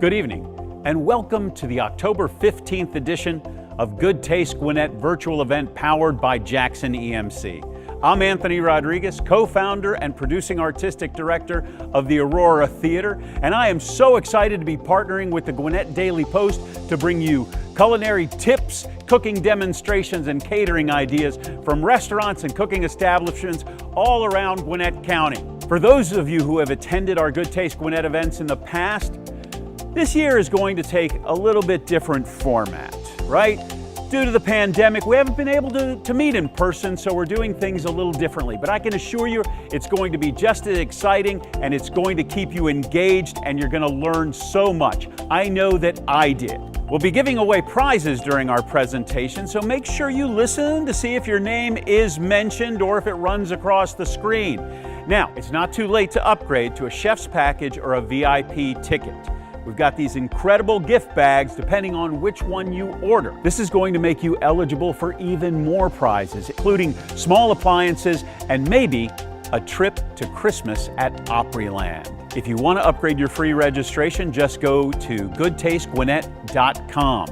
Good evening, and welcome to the October 15th edition of Good Taste Gwinnett virtual event powered by Jackson EMC. I'm Anthony Rodriguez, co-founder and producing artistic director of the Aurora Theater, and I am so excited to be partnering with the Gwinnett Daily Post to bring you culinary tips, cooking demonstrations, and catering ideas from restaurants and cooking establishments all around Gwinnett County. For those of you who have attended our Good Taste Gwinnett events in the past, this year is going to take a little bit different format, right? Due to the pandemic, we haven't been able to meet in person, so we're doing things a little differently. But I can assure you it's going to be just as exciting, and it's going to keep you engaged, and you're going to learn so much. I know that I did. We'll be giving away prizes during our presentation, so make sure you listen to see if your name is mentioned or if it runs across the screen. Now, it's not too late to upgrade to a chef's package or a VIP ticket. We've got these incredible gift bags depending on which one you order. This is going to make you eligible for even more prizes, including small appliances and maybe a trip to Christmas at Opryland. If you want to upgrade your free registration, just go to goodtastegwinnett.com.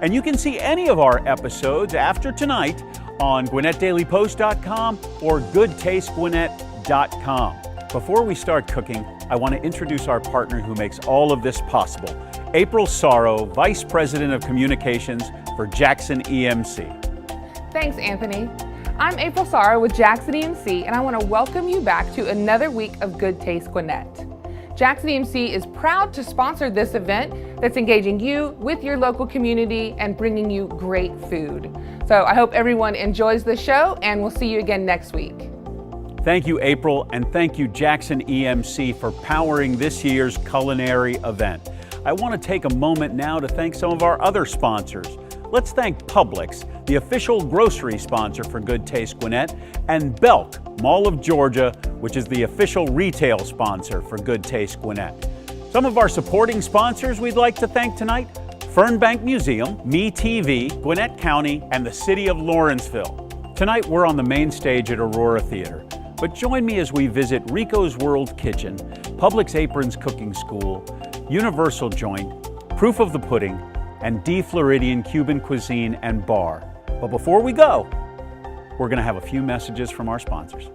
And you can see any of our episodes after tonight on GwinnettDailyPost.com or goodtastegwinnett.com. Before we start cooking, I want to introduce our partner who makes all of this possible, April Sorrow, Vice President of Communications for Jackson EMC. Thanks, Anthony. I'm April Sorrow with Jackson EMC, and I want to welcome you back to another week of Good Taste Gwinnett. Jackson EMC is proud to sponsor this event that's engaging you with your local community and bringing you great food. So I hope everyone enjoys the show, and we'll see you again next week. Thank you, April, and thank you, Jackson EMC, for powering this year's culinary event. I want to take a moment now to thank some of our other sponsors. Let's thank Publix, the official grocery sponsor for Good Taste Gwinnett, and Belk, Mall of Georgia, which is the official retail sponsor for Good Taste Gwinnett. Some of our supporting sponsors we'd like to thank tonight: Fernbank Museum, MeTV, Gwinnett County, and the City of Lawrenceville. Tonight we're on the main stage at Aurora Theater. But join me as we visit Rico's World Kitchen, Publix Aprons Cooking School, Universal Joint, Proof of the Pudding, and D. Floridian Cuban Cuisine and Bar. But before we go, we're going to have a few messages from our sponsors.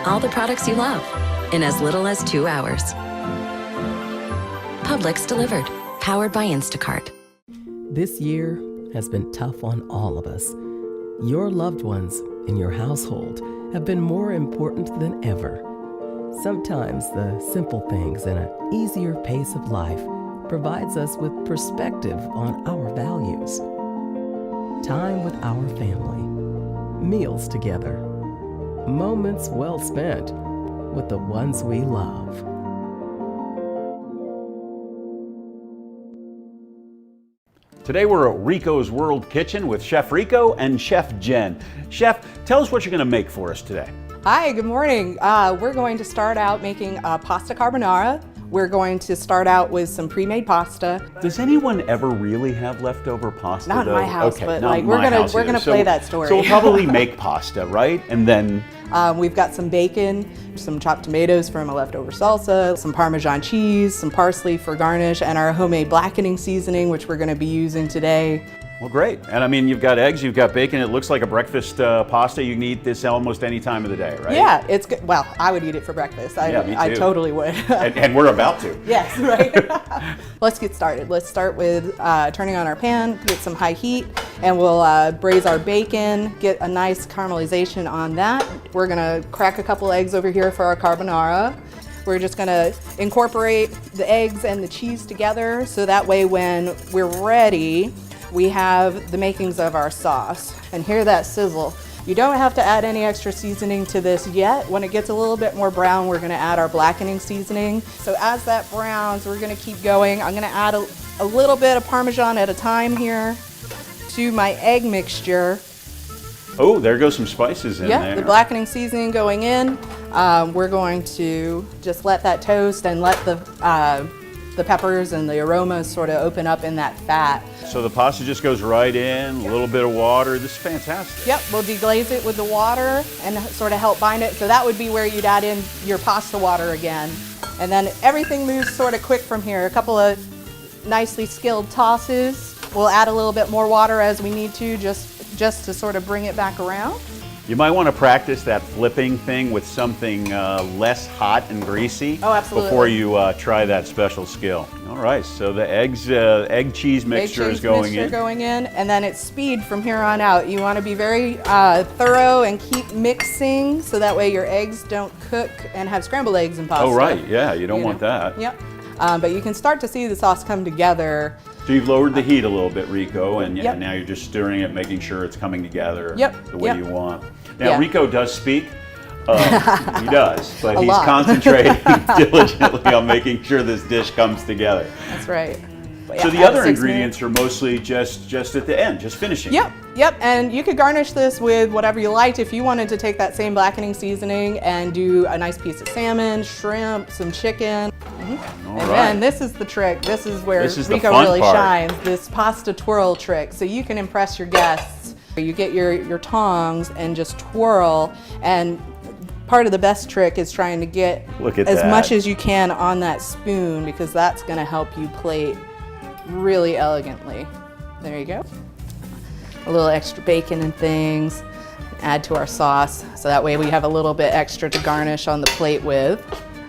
All the products you love in as little as 2 hours. Publix delivered, powered by Instacart. This year has been tough on all of us. Your loved ones in your household have been more important than ever. Sometimes the simple things and an easier pace of life provides us with perspective on our values. Time with our family, meals together, moments well spent with the ones we love. Today we're at Rico's World Kitchen with Chef Rico and Chef Jen. Chef, tell us what you're going to make for us today. Hi, good morning. We're going to start out making pasta carbonara. We're going to start out with some pre-made pasta. Does anyone ever really have leftover pasta? Not in my house, okay, but not like in we're my house gonna either. play that story. So we'll probably make pasta, right? And then we've got some bacon, some chopped tomatoes from a leftover salsa, some Parmesan cheese, some parsley for garnish, and our homemade blackening seasoning, which we're going to be using today. Well, great. And I mean, you've got eggs, you've got bacon. It looks like a breakfast pasta. You can eat this almost any time of the day, right? Yeah, it's good. Well, I would eat it for breakfast. Me too. I totally would. and we're about to. Yes, right. Let's get started. Let's start with turning on our pan, get some high heat, and we'll braise our bacon, get a nice caramelization on that. We're gonna crack a couple eggs over here for our carbonara. We're just gonna incorporate the eggs and the cheese together so that way when we're ready, we have the makings of our sauce. And hear that sizzle. You don't have to add any extra seasoning to this yet. When it gets a little bit more brown, we're gonna add our blackening seasoning. So as that browns, we're gonna keep going. I'm gonna add a little bit of Parmesan at a time here to my egg mixture. Oh, there goes some spices in Yeah, there. the blackening seasoning going in. We're going to just let that toast and let the peppers and the aromas sort of open up in that fat. So the pasta just goes right in, a little bit of water. This is fantastic. Yep, we'll deglaze it with the water and sort of help bind it. So that would be where you'd add in your pasta water again. And then everything moves sort of quick from here. A couple of nicely skilled tosses. We'll add a little bit more water as we need to, just to sort of bring it back around. You might want to practice that flipping thing with something less hot and greasy. Oh, absolutely. Before you try that special skill. All right, so the egg cheese mixture is going in. And then it's speed from here on out. You want to be very thorough and keep mixing so that way your eggs don't cook and have scrambled eggs and pasta. Oh, right, yeah, you don't want that. Yep. But you can start to see the sauce come together. So you've lowered the heat a little bit, Rico, and Yep. now you're just stirring it, making sure it's coming together Yep, the way yep. you want. Now, Yeah. Rico does speak. He does, but A he's lot. concentrating diligently on making sure this dish comes together. That's right. But So yeah, the add other 6 ingredients are mostly just at the end, just finishing. Yep, and you could garnish this with whatever you liked. If you wanted to take that same blackening seasoning and do a nice piece of salmon, shrimp, some chicken. All And right. then this is the trick. This is where This is the Rico fun really part. shines, this pasta twirl trick. So you can impress your guests. You get your tongs and just twirl, and part of the best trick is trying to get Look at as that. much as you can on that spoon, because that's gonna help you plate really elegantly. There you go. A little extra bacon and things. Add to our sauce, so that way we have a little bit extra to garnish on the plate with.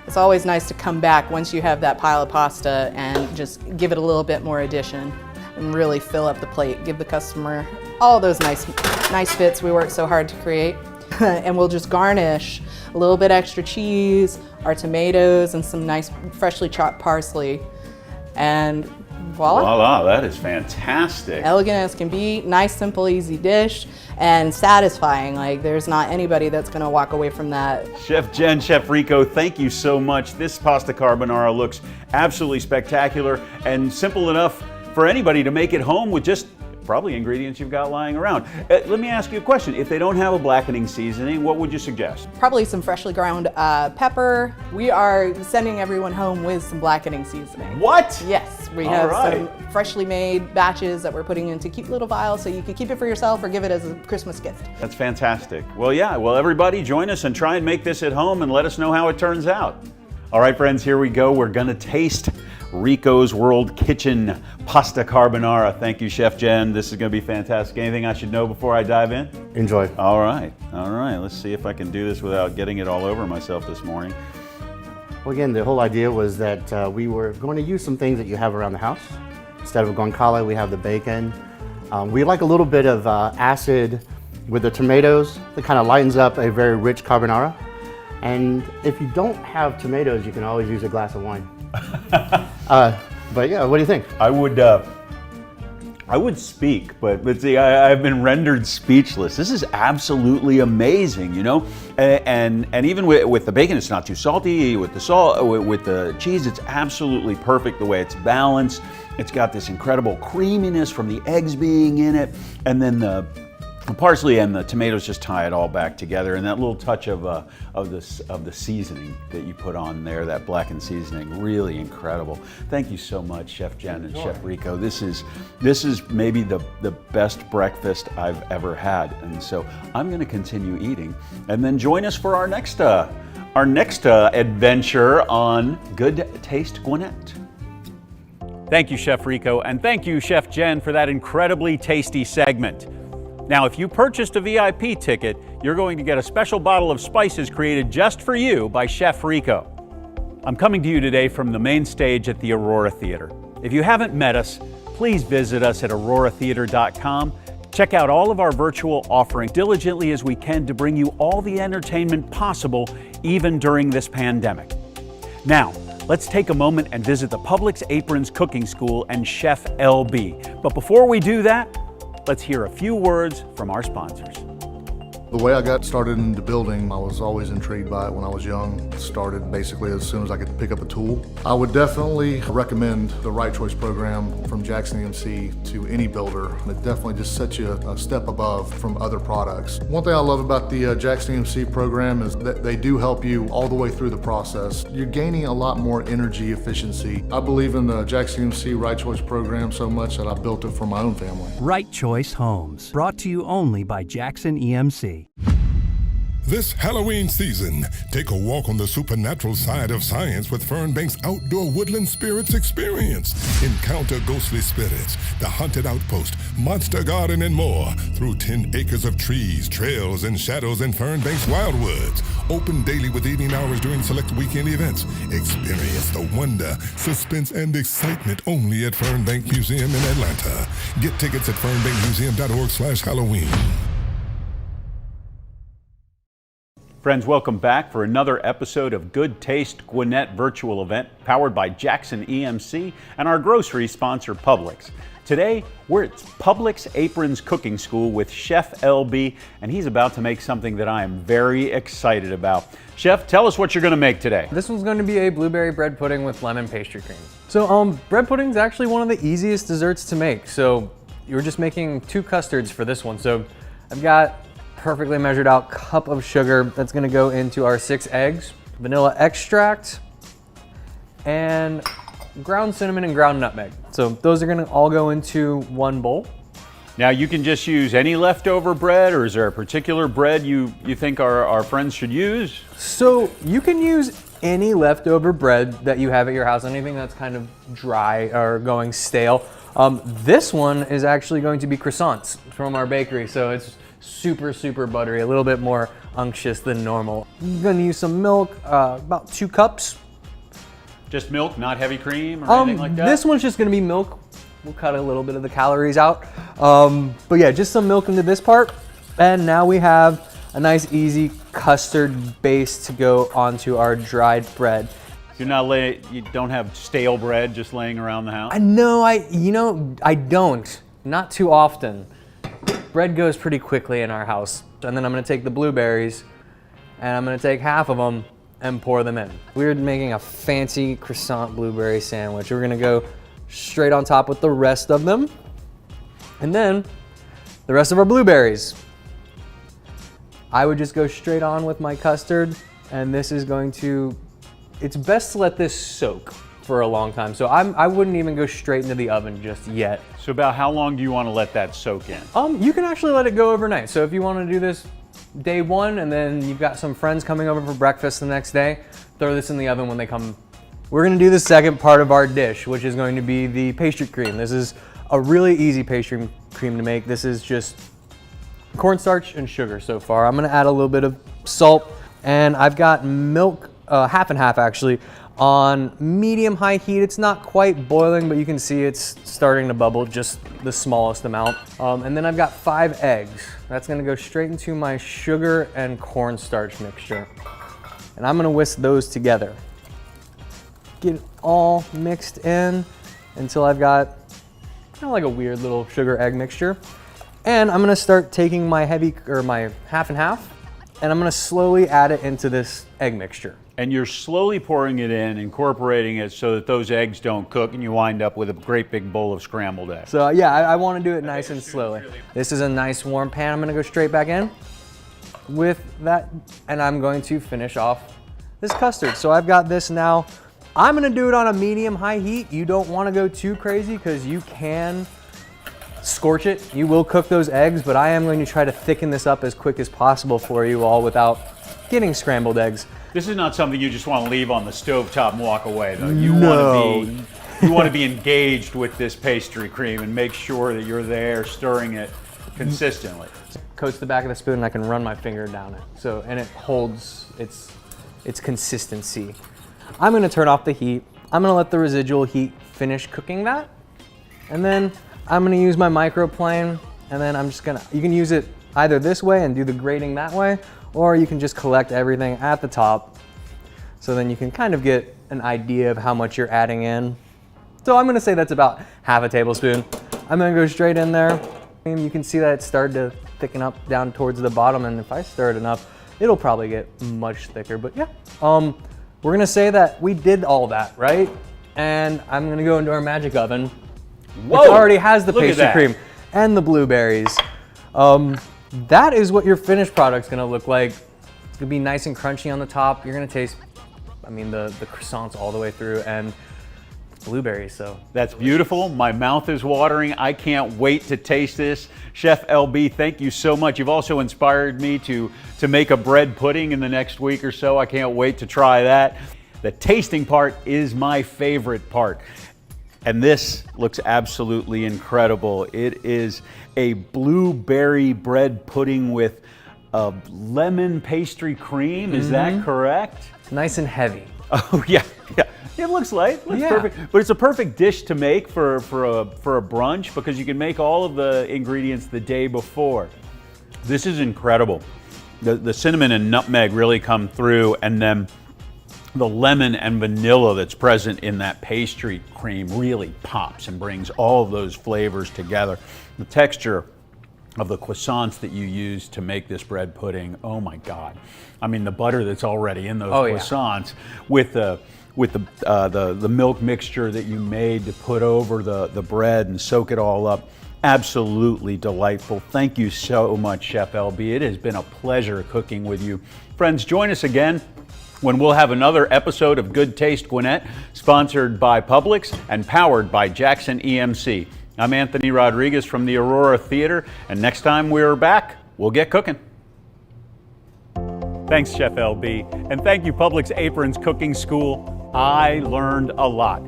It's always nice to come back once you have that pile of pasta and just give it a little bit more addition and really fill up the plate. Give the customer all those nice fits we worked so hard to create. And we'll just garnish a little bit extra cheese, our tomatoes, and some nice freshly chopped parsley. And voila. Voila, that is fantastic. Elegant as can be, nice, simple, easy dish, and satisfying. Like, there's not anybody that's gonna walk away from that. Chef Jen, Chef Rico, thank you so much. This pasta carbonara looks absolutely spectacular and simple enough for anybody to make it home with just probably ingredients you've got lying around. Let me ask you a question. If they don't have a blackening seasoning, what would you suggest? Probably some freshly ground pepper. We are sending everyone home with some blackening seasoning. What? Yes, we All have right. some freshly made batches that we're putting into cute little vials, so you can keep it for yourself or give it as a Christmas gift. That's fantastic. Well, yeah, well, everybody join us and try and make this at home and let us know how it turns out. All right, friends, here we go. We're gonna taste Rico's World Kitchen Pasta Carbonara. Thank you, Chef Jen. This is gonna be fantastic. Anything I should know before I dive in? Enjoy. All right. Let's see if I can do this without getting it all over myself this morning. Well, again, the whole idea was that we were going to use some things that you have around the house. Instead of guanciale, we have the bacon. We like a little bit of acid with the tomatoes that kind of lightens up a very rich carbonara. And if you don't have tomatoes, you can always use a glass of wine. But yeah, what do you think? I would speak, but see, I've been rendered speechless. This is absolutely amazing, you know? And even with the bacon, it's not too salty. With the salt, with the cheese, it's absolutely perfect the way it's balanced. It's got this incredible creaminess from the eggs being in it, and then the parsley and the tomatoes just tie it all back together, and that little touch of the seasoning that you put on there, that blackened seasoning, really incredible. Thank you so much, Chef Jen and Chef Rico. This is maybe the best breakfast I've ever had, and so I'm going to continue eating, and then join us for our next adventure on Good Taste Gwinnett. Thank you, Chef Rico, and thank you, Chef Jen, for that incredibly tasty segment. Now, if you purchased a VIP ticket, you're going to get a special bottle of spices created just for you by Chef Rico. I'm coming to you today from the main stage at the Aurora Theater. If you haven't met us, please visit us at auroratheater.com. Check out all of our virtual offerings diligently as we can to bring you all the entertainment possible, even during this pandemic. Now, let's take a moment and visit the Publix Aprons Cooking School and Chef LB. But before we do that, let's hear a few words from our sponsors. The way I got started into building, I was always intrigued by it when I was young. Started basically as soon as I could pick up a tool. I would definitely recommend the Right Choice program from Jackson EMC to any builder. It definitely just sets you a step above from other products. One thing I love about the Jackson EMC program is that they do help you all the way through the process. You're gaining a lot more energy efficiency. I believe in the Jackson EMC Right Choice program so much that I built it for my own family. Right Choice Homes, brought to you only by Jackson EMC. This Halloween season, take a walk on the supernatural side of science with Fernbank's Outdoor Woodland Spirits Experience. Encounter ghostly spirits, the haunted outpost, monster garden, and more through 10 acres of trees, trails, and shadows in Fernbank's Wildwoods. Open daily with evening hours during select weekend events. Experience the wonder, suspense, and excitement only at Fernbank Museum in Atlanta. Get tickets at fernbankmuseum.org/Halloween. Friends, welcome back for another episode of Good Taste Gwinnett virtual event powered by Jackson EMC and our grocery sponsor Publix. Today, we're at Publix Aprons Cooking School with Chef LB, and he's about to make something that I am very excited about. Chef, tell us what you're going to make today. This one's going to be a blueberry bread pudding with lemon pastry cream. So bread pudding is actually one of the easiest desserts to make. So you're just making 2 custards for this one. So I've got perfectly measured out cup of sugar that's gonna go into our 6 eggs, vanilla extract, and ground cinnamon and ground nutmeg. So those are gonna all go into one bowl. Now you can just use any leftover bread, or is there a particular bread you think our friends should use? So you can use any leftover bread that you have at your house, anything that's kind of dry or going stale. This one is actually going to be croissants from our bakery, so it's super buttery, a little bit more unctuous than normal. I'm gonna use some milk, about 2 cups. Just milk, not heavy cream or anything like that? This one's just gonna be milk. We'll cut a little bit of the calories out. But yeah, just some milk into this part. And now we have a nice easy custard base to go onto our dried bread. You don't have stale bread just laying around the house? No, I don't. Not too often. Bread goes pretty quickly in our house. And then I'm gonna take the blueberries and I'm gonna take half of them and pour them in. We're making a fancy croissant blueberry sandwich. We're gonna go straight on top with the rest of them. And then the rest of our blueberries. I would just go straight on with my custard, and this is going to, it's best to let this soak for a long time. So I wouldn't even go straight into the oven just yet. So about how long do you want to let that soak in? You can actually let it go overnight. So if you want to do this day 1 and then you've got some friends coming over for breakfast the next day, throw this in the oven when they come. We're gonna do the second part of our dish, which is going to be the pastry cream. This is a really easy pastry cream to make. This is just cornstarch and sugar so far. I'm gonna add a little bit of salt, and I've got milk, half and half actually, on medium-high heat. It's not quite boiling, but you can see it's starting to bubble, just the smallest amount. And then I've got 5 eggs. That's gonna go straight into my sugar and cornstarch mixture. And I'm gonna whisk those together. Get it all mixed in until I've got kind of like a weird little sugar egg mixture. And I'm gonna start taking my my half and half, and I'm gonna slowly add it into this egg mixture. And you're slowly pouring it in, incorporating it so that those eggs don't cook and you wind up with a great big bowl of scrambled eggs. So yeah, I wanna do it nice and slowly. This is a nice warm pan. I'm gonna go straight back in with that, and I'm going to finish off this custard. So I've got this now. I'm gonna do it on a medium-high heat. You don't wanna go too crazy because you can scorch it. You will cook those eggs, but I am going to try to thicken this up as quick as possible for you all without getting scrambled eggs. This is not something you just want to leave on the stovetop and walk away, though. You want to be engaged with this pastry cream and make sure that you're there stirring it consistently. Coats the back of the spoon and I can run my finger down it. And it holds its consistency. I'm gonna turn off the heat. I'm gonna let the residual heat finish cooking that. And then I'm gonna use my microplane, and then you can use it either this way and do the grating that way, or you can just collect everything at the top. So then you can kind of get an idea of how much you're adding in. So I'm gonna say that's about half a tablespoon. I'm gonna go straight in there. And you can see that it started to thicken up down towards the bottom, and if I stir it enough, it'll probably get much thicker. But yeah, we're gonna say that we did all that, right? And I'm gonna go into our magic oven. Whoa! It already has the Look at pastry that. cream and the blueberries. That is what your finished product's gonna look like. It's gonna be nice and crunchy on the top. You're gonna taste, I mean, the croissants all the way through, and blueberries, so. That's beautiful. My mouth is watering. I can't wait to taste this. Chef LB, thank you so much. You've also inspired me to make a bread pudding in the next week or so. I can't wait to try that. The tasting part is my favorite part. And this looks absolutely incredible. It is a blueberry bread pudding with a lemon pastry cream. Is that correct? Nice and heavy. Oh yeah. It looks light, looks perfect, but it's a perfect dish to make for a brunch because you can make all of the ingredients the day before. This is incredible. The cinnamon and nutmeg really come through, and then the lemon and vanilla that's present in that pastry cream really pops and brings all of those flavors together. The texture of the croissants that you use to make this bread pudding, oh my God. I mean, the butter that's already in those croissants with the milk mixture that you made to put over the bread and soak it all up. Absolutely delightful. Thank you so much, Chef LB. It has been a pleasure cooking with you. Friends, join us again when we'll have another episode of Good Taste Gwinnett, sponsored by Publix and powered by Jackson EMC. I'm Anthony Rodriguez from the Aurora Theater, and next time we're back, we'll get cooking. Thanks, Chef LB, and thank you, Publix Aprons Cooking School. I learned a lot.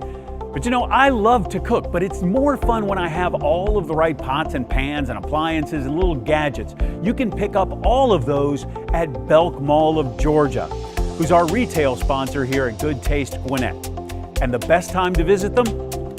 But you know, I love to cook, but it's more fun when I have all of the right pots and pans and appliances and little gadgets. You can pick up all of those at Belk Mall of Georgia, who's our retail sponsor here at Good Taste Gwinnett. And the best time to visit them?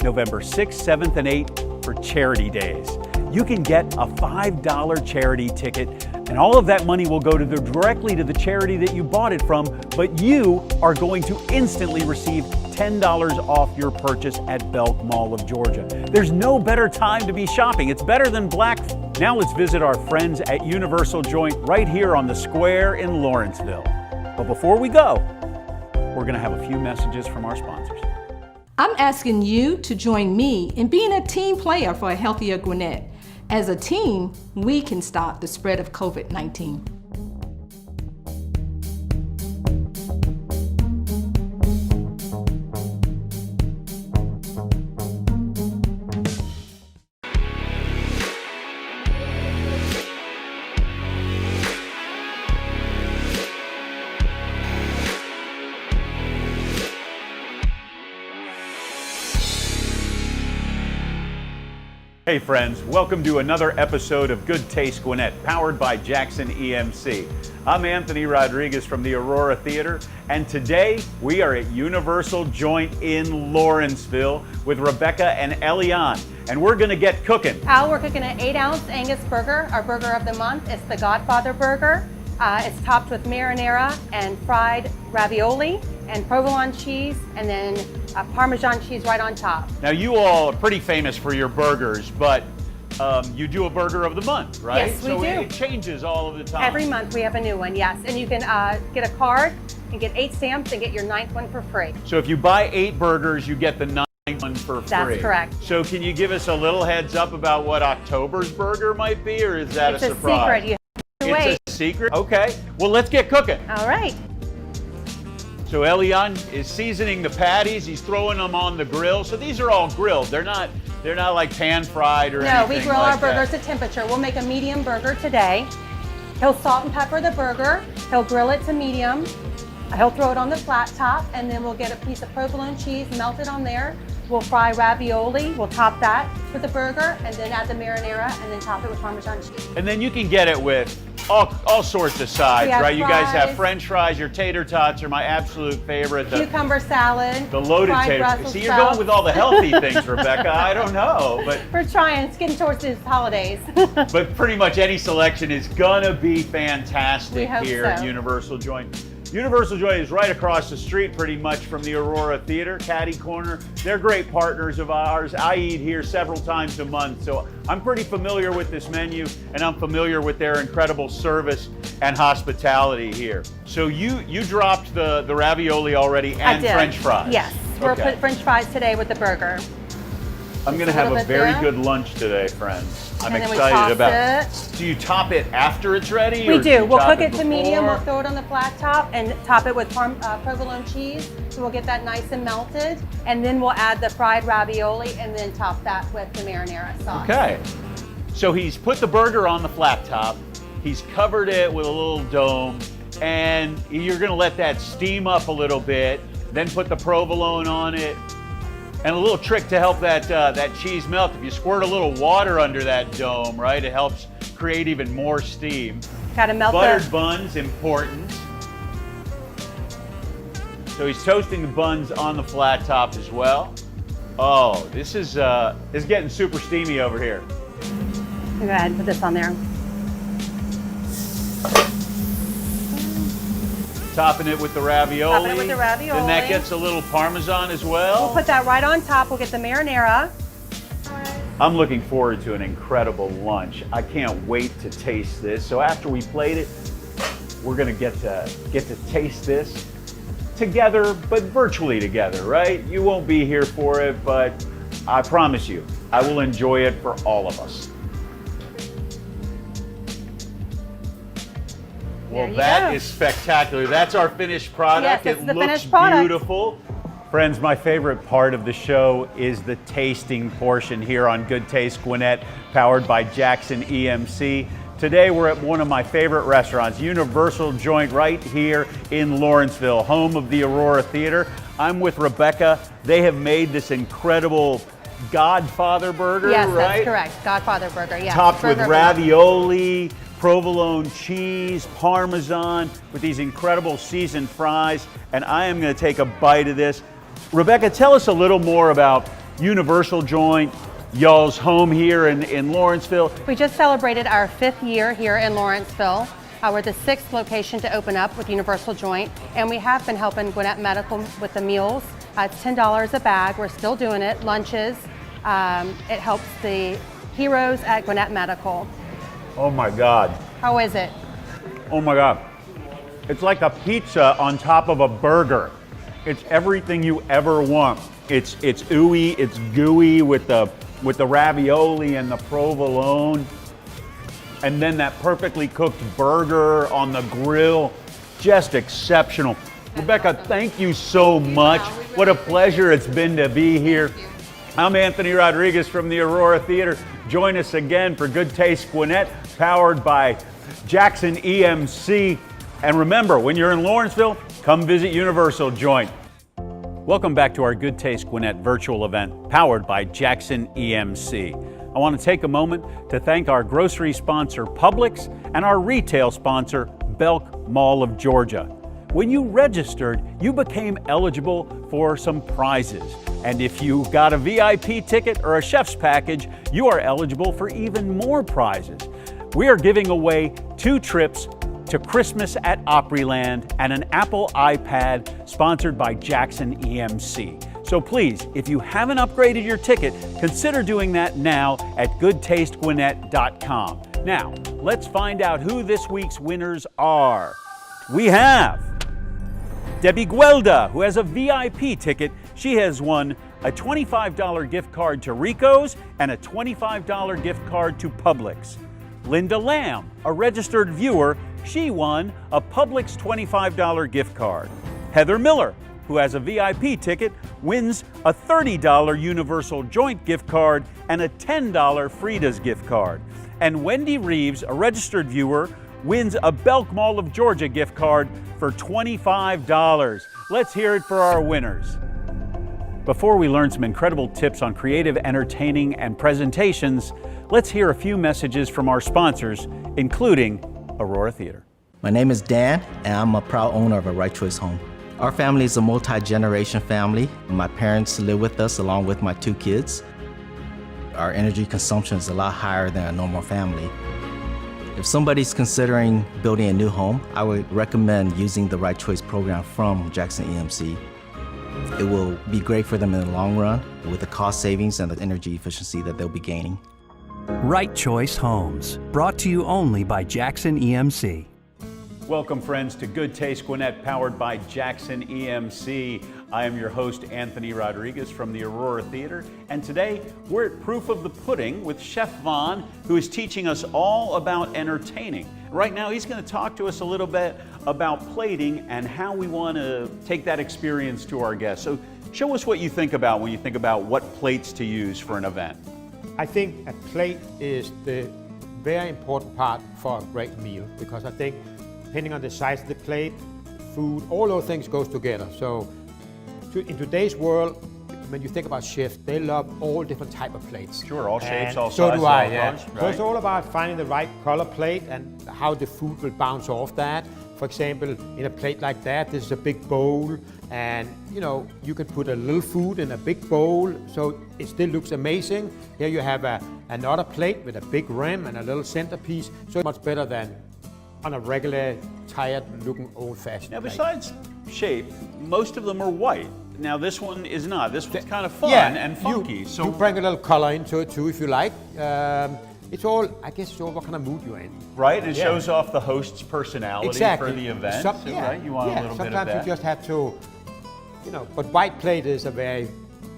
November 6th, 7th, and 8th for Charity Days. You can get a $5 charity ticket, and all of that money will go directly to the charity that you bought it from, but you are going to instantly receive $10 off your purchase at Belk Mall of Georgia. There's no better time to be shopping. It's better than Black. Now let's visit our friends at Universal Joint right here on the square in Lawrenceville. But before we go, we're going to have a few messages from our sponsors. I'm asking you to join me in being a team player for a healthier Gwinnett. As a team, we can stop the spread of COVID-19. Hey friends, welcome to another episode of Good Taste Gwinnett, powered by Jackson EMC. I'm Anthony Rodriguez from the Aurora Theater, and today we are at Universal Joint in Lawrenceville with Rebecca and Eliane, and we're gonna get cooking. We're cooking an 8-ounce Angus burger, our burger of the month. It's the Godfather burger. It's topped with marinara and fried ravioli and provolone cheese, and then Parmesan cheese right on top. Now you all are pretty famous for your burgers, but you do a burger of the month, right? Yes, we do. It changes all of the time. Every month we have a new one, yes. And you can get a card and get 8 stamps and get your 9th one for free. So if you buy 8 burgers, you get the 9th one for free. That's correct. So can you give us a little heads up about what October's burger might be, or is that It's a surprise? Secret. You have to wait. It's a secret? Okay. Well, let's get cooking. All right. So Eliane is seasoning the patties. He's throwing them on the grill. So these are all grilled. They're not like pan fried or anything. No, we grill like our burgers to temperature. We'll make a medium burger today. He'll salt and pepper the burger. He'll grill it to medium. He'll throw it on the flat top, and then we'll get a piece of provolone cheese melted on there. We'll fry ravioli. We'll top that with the burger, and then add the marinara, and then top it with Parmesan cheese. And then you can get it with all sorts of sides, right? You guys have French fries. Your tater tots are my absolute favorite. Cucumber salad. The loaded tater. Brussels See, you're going with all the healthy things, Rebecca. I don't know, but we're trying. It's getting towards the holidays. but pretty much any selection is gonna be fantastic We hope here so. at Universal Joint. Universal Joint is right across the street pretty much from the Aurora Theater, Caddy Corner. They're great partners of ours. I eat here several times a month, so I'm pretty familiar with this menu, and I'm familiar with their incredible service and hospitality here. So you dropped the ravioli already and French fries. Yes, we're Okay. putting French fries today with the burger. I'm going to have a very good lunch today, friends. I'm And then we excited toss about it. Do you top it after it's ready? We or do. you We'll top cook it to before? medium. We'll throw it on the flat top and top it with provolone cheese. So we'll get that nice and melted. And then we'll add the fried ravioli and then top that with the marinara sauce. Okay. So he's put the burger on the flat top. He's covered it with a little dome. And you're going to let that steam up a little bit. Then put the provolone on it. And a little trick to help that cheese melt, if you squirt a little water under that dome, right, it helps create even more steam. Gotta melt Buttered buns, important. So he's toasting the buns on the flat top as well. Oh, this is getting super steamy over here. Go ahead and put this on there. Topping it with the ravioli. Topping it with the ravioli. Then that gets a little Parmesan as well. We'll put that right on top. We'll get the marinara. I'm looking forward to an incredible lunch. I can't wait to taste this. So after we plate it, we're gonna get to taste this together, but virtually together, right? You won't be here for it, but I promise you, I will enjoy it for all of us. Well, that is spectacular. That's our finished product. Yes, it's the looks finished product. beautiful. Friends, my favorite part of the show is the tasting portion here on Good Taste Gwinnett, powered by Jackson EMC. Today we're at one of my favorite restaurants, Universal Joint, right here in Lawrenceville, home of the Aurora Theater. I'm with Rebecca. They have made this incredible Godfather burger, Yes, right? that's correct. Godfather burger, yes. Topped with Burger. ravioli, provolone cheese, Parmesan, with these incredible seasoned fries. And I am going to take a bite of this. Rebecca, tell us a little more about Universal Joint, y'all's home here in Lawrenceville. We just celebrated our 5th year here in Lawrenceville. We're the 6th location to open up with Universal Joint, and we have been helping Gwinnett Medical with the meals. It's $10 a bag. We're still doing it. Lunches. It helps the heroes at Gwinnett Medical. Oh my God. How is it? Oh my God. It's like a pizza on top of a burger. It's everything you ever want. It's ooey, it's gooey with the ravioli and the provolone. And then that perfectly cooked burger on the grill. Just exceptional. Rebecca, thank you so much. What a pleasure it's been to be here. I'm Anthony Rodriguez from the Aurora Theater. Join us again for Good Taste Gwinnett, powered by Jackson EMC. And remember, when you're in Lawrenceville, come visit Universal Joint. Welcome back to our Good Taste Gwinnett virtual event, powered by Jackson EMC. I want to take a moment to thank our grocery sponsor, Publix, and our retail sponsor, Belk Mall of Georgia. When you registered, you became eligible for some prizes. And if you got a VIP ticket or a chef's package, you are eligible for even more prizes. We are giving away 2 trips to Christmas at Opryland and an Apple iPad sponsored by Jackson EMC. So please, if you haven't upgraded your ticket, consider doing that now at goodtastegwinnett.com. Now, let's find out who this week's winners are. We have Debbie Guelda, who has a VIP ticket. She has won a $25 gift card to Rico's and a $25 gift card to Publix. Linda Lamb, a registered viewer, she won a Publix $25 gift card. Heather Miller, who has a VIP ticket, wins a $30 Universal Joint gift card and a $10 Frida's gift card. And Wendy Reeves, a registered viewer, wins a Belk Mall of Georgia gift card for $25. Let's hear it for our winners. Before we learn some incredible tips on creative entertaining and presentations, let's hear a few messages from our sponsors, including Aurora Theater. My name is Dan, and I'm a proud owner of a Right Choice home. Our family is a multi-generation family. My parents live with us along with my 2 kids. Our energy consumption is a lot higher than a normal family. If somebody's considering building a new home, I would recommend using the Right Choice program from Jackson EMC. It will be great for them in the long run with the cost savings and the energy efficiency that they'll be gaining. Right Choice Homes, brought to you only by Jackson EMC. Welcome, friends, to Good Taste Gwinnett, powered by Jackson EMC. I am your host, Anthony Rodriguez from the Aurora Theater, and today we're at Proof of the Pudding with Chef Vaughn, who is teaching us all about entertaining. Right now, he's going to talk to us a little bit about plating and how we want to take that experience to our guests. So show us what you think about when you think about what plates to use for an event. I think a plate is the very important part for a great meal, because I think depending on the size of the plate, food, all those things goes together. So in today's world, when you think about chefs, they love all different type of plates. Sure, all shapes, all so sizes, do I, all yeah. colors, So it's right? all about finding the right color plate and how the food will bounce off that. For example, in a plate like that, this is a big bowl, and you know, you can put a little food in a big bowl, so it still looks amazing. Here you have another plate with a big rim and a little centerpiece, so much better than on a regular, tired-looking, old-fashioned Now, plate. besides shape, most of them are white. Now, this one is not. This one's kind of fun Yeah, and funky. You bring a little color into it too, if you like. It's all, I guess, it's all what kind of mood you're in. Right, it Yeah. shows off the host's personality Exactly. for the event. Some- so, yeah, right, you want yeah, a little bit of sometimes that. you just have to, you know, but white plate is a very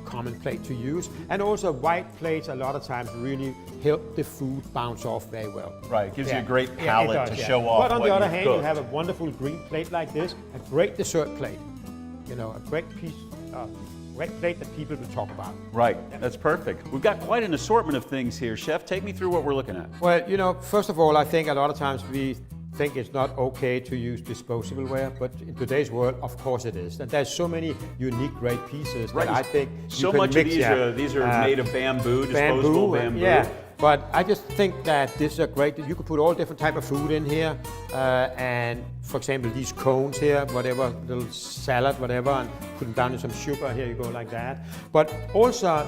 common plate to use. And also white plates a lot of times really help the food bounce off very well. Right, it gives you Yeah. a great Yeah, it palette does, to yeah. show off But on what the other you've hand, cooked. you have a wonderful green plate like this, a great dessert plate. You know, a great piece of great plate that people will talk about. Right, that's perfect. We've got quite an assortment of things here. Chef, take me through what we're looking at. Well, you know, first of all, I think a lot of times we think it's not okay to use disposable ware, but in today's world, of course it is. And there's so many unique, great pieces Right. that I think So you can much mix, of these are made of bamboo, disposable bamboo. Yeah, but I just think that this is a great, you could put all different type of food in here, and for example, these cones here, whatever, little salad, whatever, and put them down in some sugar, here you go like that. But also,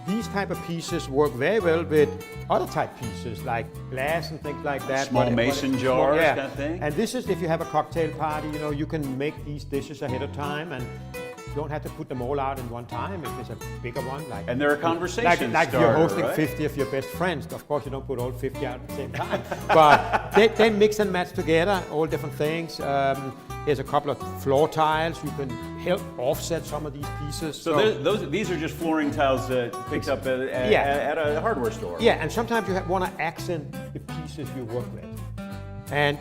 these type of pieces work very well with other type pieces, like glass and things like that. Small mason jars, yeah. kind of thing. And this is if you have a cocktail party, you know, you can make these dishes ahead of time, and you don't have to put them all out in one time if it's a bigger one. Like, And they're a conversation like if you're starter, hosting right? 50 of your best friends, of course you don't put all 50 out at the same time. But they mix and match together, all different things. Here's a couple of floor tiles. You can help offset some of these pieces. So these are just flooring tiles that picked up at, Yeah. at a hardware store. Yeah, and sometimes you want to accent the pieces you work with. And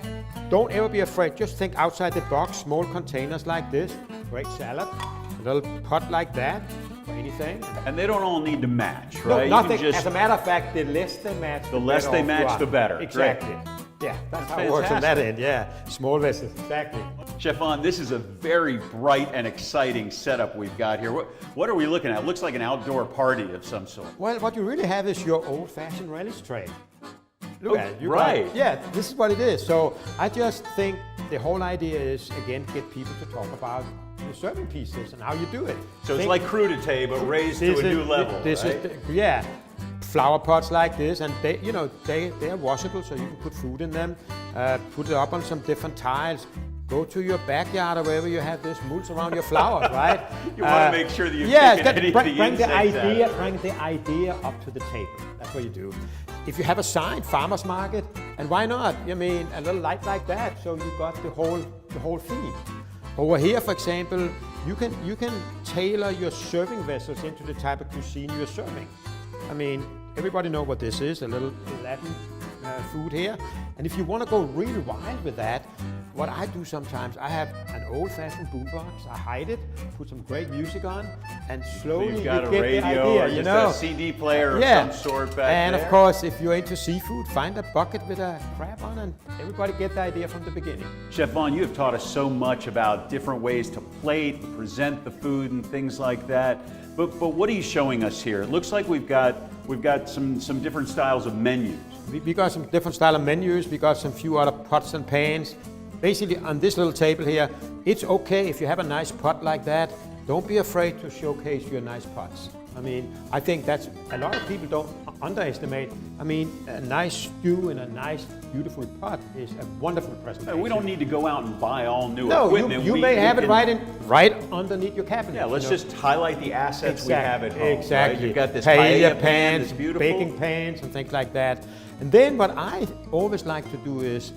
don't ever be afraid. Just think outside the box. Small containers like this, great salad. A little pot like that for anything. And they don't all need to match, No, right? You nothing. can just- As a matter of fact, the less they match, The less better they off you match, are. the better. Great. Exactly. Yeah, that's how it works on that end. Yeah, small vessels. Exactly. Chef Vaughn, this is a very bright and exciting setup we've got here. What are we looking at? It looks like an outdoor party of some sort. Well, what you really have is your old-fashioned relish tray. Look at it. You got right. it. Yeah, this is what it is. So I just think the whole idea is, again, get people to talk about the serving pieces and how you do it. So it's like crudité, but raised to a new level, This right? is, yeah. Flower pots like this, and they, you know, they are washable, so you can put food in them. Put it up on some different tiles. Go to your backyard or wherever you have this mulch around your flowers, right? You want to make sure that you've yeah, taken any of the bring the insects idea, out. bring the idea up to the table. That's what you do. If you have a sign, farmers market, and why not? I mean, a little light like that, so you got the whole theme. Over here, for example, you can tailor your serving vessels into the type of cuisine you're serving. I mean, everybody know what this is, a little Latin food here. And if you want to go really wild with that, what I do sometimes, I have an old-fashioned boombox. I hide it, put some great music on, and slowly You've got you a get radio the idea, or you just know. a CD player of Yeah. some sort back and there. of course, if you're into seafood, find a bucket with a crab on, and everybody get the idea from the beginning. Chef Vaughn, you have taught us so much about different ways to plate, present the food, and things like that. But what are you showing us here? It looks like we've got some different styles of menus. We got some different style of menus. We got some few other pots and pans. Basically, on this little table here, it's okay if you have a nice pot like that. Don't be afraid to showcase your nice pots. I mean, I think that's, a lot of people don't underestimate. I mean, a nice stew in a nice, beautiful pot is a wonderful presentation. We don't need to go out and buy all new no, equipment. you may have it right underneath your cabinet. Yeah, let's just highlight the assets we have at home. Exactly. Right? You've got this paella paella pans, that's beautiful. baking pans, and things like that. And then what I always like to do is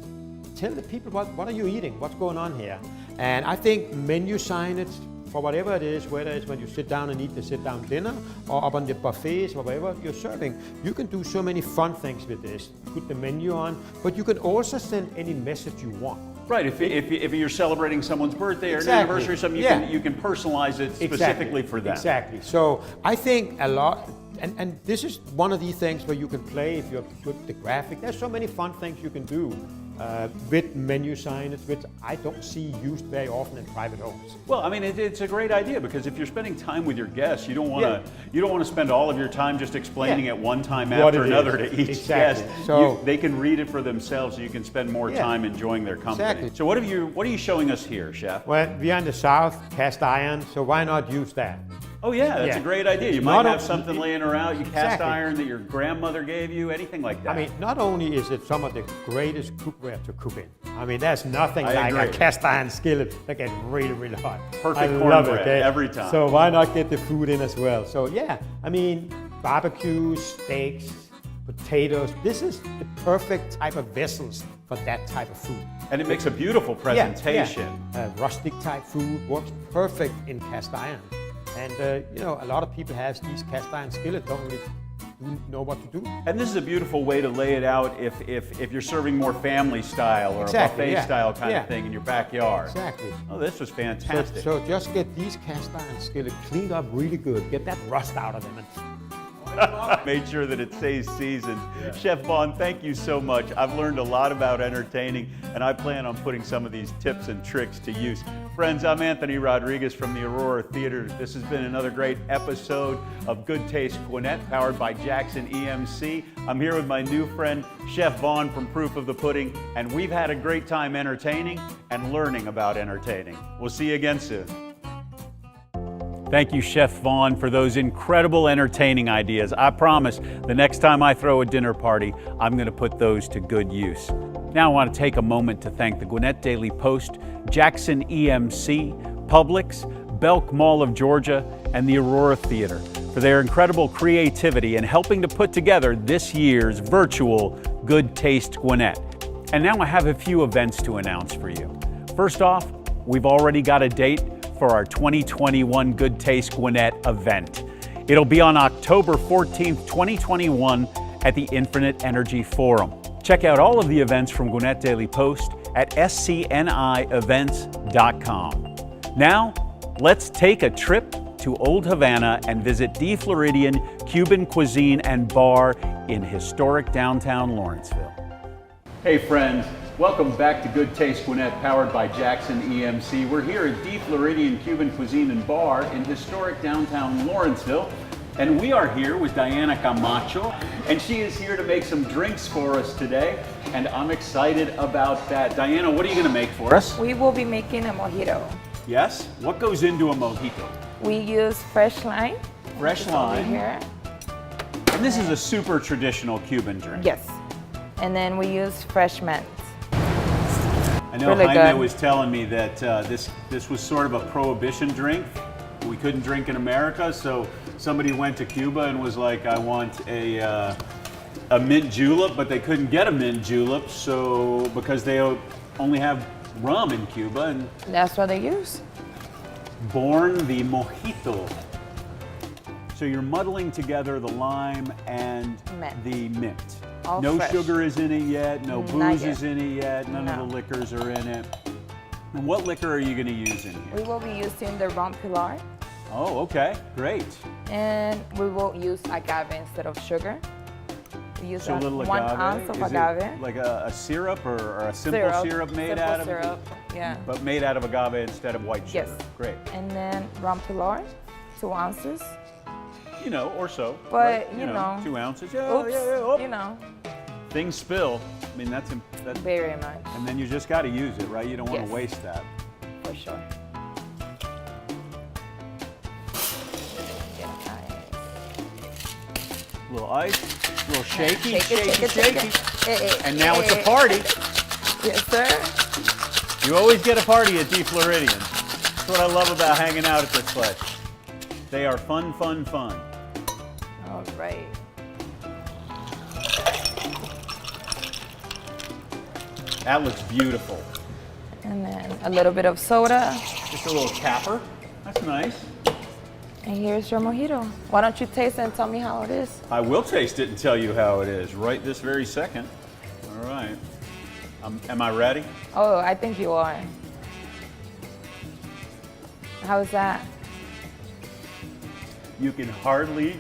tell the people what are you eating, what's going on here. And I think menu signage, for whatever it is, whether it's when you sit down and eat the sit-down dinner or up on the buffets or whatever you're serving, you can do so many fun things with this. Put the menu on, but you can also send any message you want. Right, if you're celebrating someone's birthday or an Exactly. anniversary or something, you can personalize it specifically for them. Exactly. So I think a lot, and this is one of these things where you can play if you put the graphic. There's so many fun things you can do with menu signage, which I don't see used very often in private homes. Well, I mean, it's a great idea because if you're spending time with your guests, you don't want to spend all of your time just explaining it one time after another to each guest. So they can read it for themselves, so you can spend more time enjoying their company. Exactly. So what are you showing us here, Chef? Well, we are in the South, cast iron, so why not use that? Oh yeah, that's a great idea. You might have something laying around, you cast iron that your grandmother gave you, anything like that. I mean, not only is it some of the greatest cookware to cook in. I mean, there's nothing like a cast iron skillet that gets really, really hot. Perfect cornbread every time. So why not get the food in as well? So yeah, I mean, barbecue, steaks, potatoes. This is the perfect type of vessels for that type of food. And it makes a beautiful presentation. Rustic type food works perfect in cast iron. And you know, a lot of people have these cast iron skillets, don't really know what to do. And this is a beautiful way to lay it out if you're serving more family style or a buffet style kind of thing in your backyard. Exactly. Oh, this was fantastic. So just get these cast iron skillets cleaned up really good. Get that rust out of them. Made sure that it stays seasoned. Chef Vaughn, thank you so much. I've learned a lot about entertaining, and I plan on putting some of these tips and tricks to use. Friends, I'm Anthony Rodriguez from the Aurora Theater. This has been another great episode of Good Taste Gwinnett, powered by Jackson EMC. I'm here with my new friend, Chef Vaughn from Proof of the Pudding, and we've had a great time entertaining and learning about entertaining. We'll see you again soon. Thank you, Chef Vaughn, for those incredible entertaining ideas. I promise the next time I throw a dinner party, I'm going to put those to good use. Now I want to take a moment to thank the Gwinnett Daily Post, Jackson EMC, Publix, Belk Mall of Georgia, and the Aurora Theater for their incredible creativity in helping to put together this year's virtual Good Taste Gwinnett. And now I have a few events to announce for you. First off, we've already got a date for our 2021 Good Taste Gwinnett event. It'll be on October 14th, 2021 at the Infinite Energy Forum. Check out all of the events from Gwinnett Daily Post at scnievents.com. Now, let's take a trip to Old Havana and visit D. Floridian Cuban Cuisine and Bar in historic downtown Lawrenceville. Hey friends, welcome back to Good Taste Gwinnett, powered by Jackson EMC. We're here at D. Floridian Cuban Cuisine and Bar in historic downtown Lawrenceville. And we are here with Diana Camacho, and she is here to make some drinks for us today. And I'm excited about that. Diana, what are you going to make for us? We will be making a mojito. Yes? What goes into a mojito? We use fresh lime. Fresh lime. Here. And this is a super traditional Cuban drink. Yes. And then we use fresh mint. I know really Jaime good. was telling me that this was sort of a prohibition drink. We couldn't drink in America, so somebody went to Cuba and was like, I want a mint julep, but they couldn't get a mint julep, so because they only have rum in Cuba. And that's what they use. Born the mojito. So you're muddling together the lime and the mint. All no fresh. sugar is in it yet, no Not booze yet. is in it yet, none of the liquors are in it. And what liquor are you going to use in here? We will be using the rum pilar. Oh, okay, great. And we will use agave instead of sugar. We use So a little 1 agave. ounce of Is agave. it like a syrup or a simple syrup made Simple out of syrup, yeah. But made out of agave instead of white sugar. Yes. Great. And then rum pilar, 2 ounces. You know, or so. But, right? you know. 2 ounces. Yeah, Oops, yeah. you know. Things spill. I mean, that's very much. And then you just got to use it, right? You don't want Yes. to waste that. For sure. A little ice, a little shaky, Shake it. Hey, And now it's a party. Yes, sir. You always get a party at De Floridian. That's what I love about hanging out at this place. They are fun. All right. That looks beautiful. And then a little bit of soda. Just a little capper. That's nice. And here's your mojito. Why don't you taste it and tell me how it is? I will taste it and tell you how it is right this very second. All right. Am I ready? Oh, I think you are. How is that? You can hardly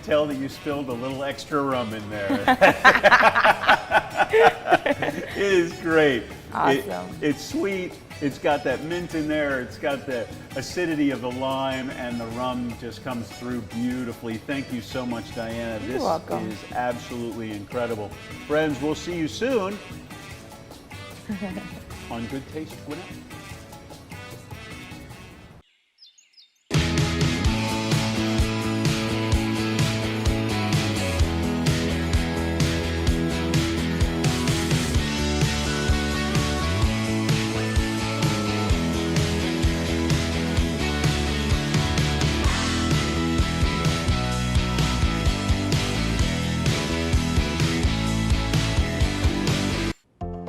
tell that you spilled a little extra rum in there. It is great. Awesome. It's sweet. It's got that mint in there. It's got the acidity of the lime, and the rum just comes through beautifully. Thank you so much, Diana. You're This welcome. is absolutely incredible. Friends, we'll see you soon on Good Taste Gwinnett.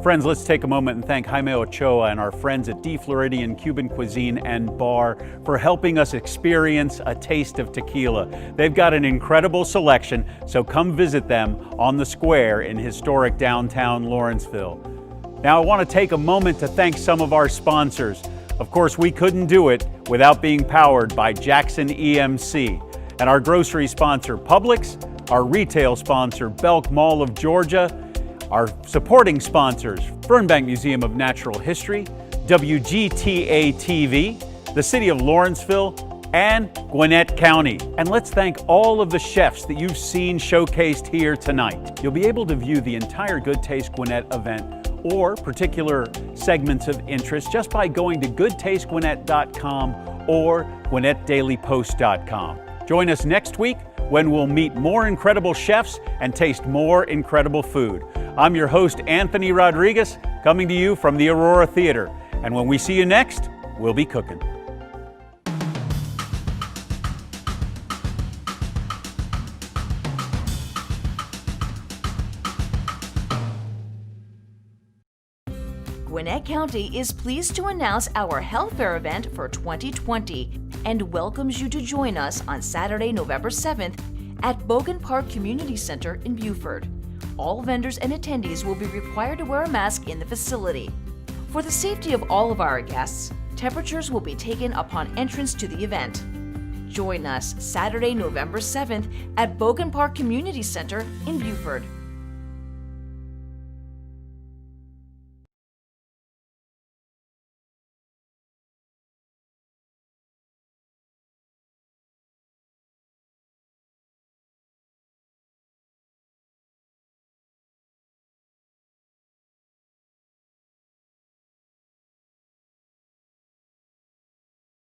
Friends, let's take a moment and thank Jaime Ochoa and our friends at De Floridian Cuban Cuisine and Bar for helping us experience a taste of tequila. They've got an incredible selection, so come visit them on the square in historic downtown Lawrenceville. Now, I want to take a moment to thank some of our sponsors. Of course, we couldn't do it without being powered by Jackson EMC, and our grocery sponsor, Publix, our retail sponsor, Belk Mall of Georgia, our supporting sponsors, Fernbank Museum of Natural History, WGTA-TV, the City of Lawrenceville, and Gwinnett County. And let's thank all of the chefs that you've seen showcased here tonight. You'll be able to view the entire Good Taste Gwinnett event or particular segments of interest just by going to goodtastegwinnett.com or gwinnettdailypost.com. Join us next week when we'll meet more incredible chefs and taste more incredible food. I'm your host, Anthony Rodriguez, coming to you from the Aurora Theater. And when we see you next, we'll be cooking. Gwinnett County is pleased to announce our health fair event for 2020 and welcomes you to join us on Saturday, November 7th at Bogan Park Community Center in Buford. All vendors and attendees will be required to wear a mask in the facility. For the safety of all of our guests, temperatures will be taken upon entrance to the event. Join us Saturday, November 7th at Bogan Park Community Center in Buford.